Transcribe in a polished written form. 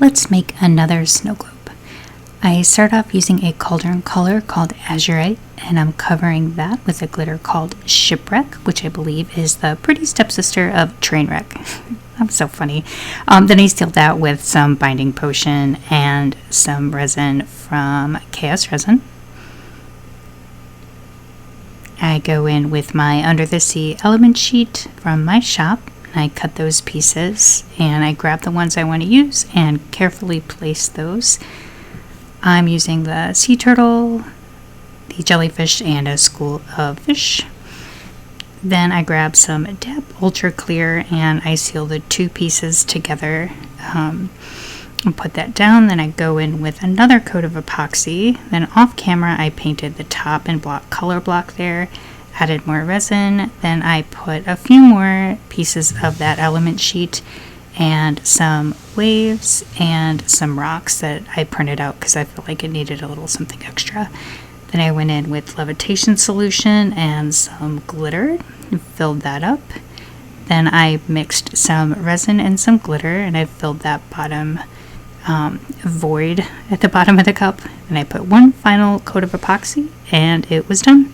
let's make another snow globe. I start off using a cauldron color called Azurite, and I'm covering that with a glitter called Shipwreck, which I believe is the pretty stepsister of Trainwreck. That's so funny. Then I sealed that with some binding potion and some resin from Chaos Resin. I go in with my Under the Sea element sheet from my shop. I cut those pieces and I grab the ones I want to use and carefully place those. I'm using the sea turtle, the jellyfish, and a school of fish. Then I grab some DAP Ultra Clear and I seal the two pieces together and put that down. Then I go in with another coat of epoxy. Then off camera I painted the top and color block there, added more resin. Then I put a few more pieces of that element sheet and some waves and some rocks that I printed out because I felt like it needed a little something extra. Then I went in with levitation solution and some glitter and filled that up. Then I mixed some resin and some glitter and I filled that bottom void at the bottom of the cup. And I put one final coat of epoxy and it was done.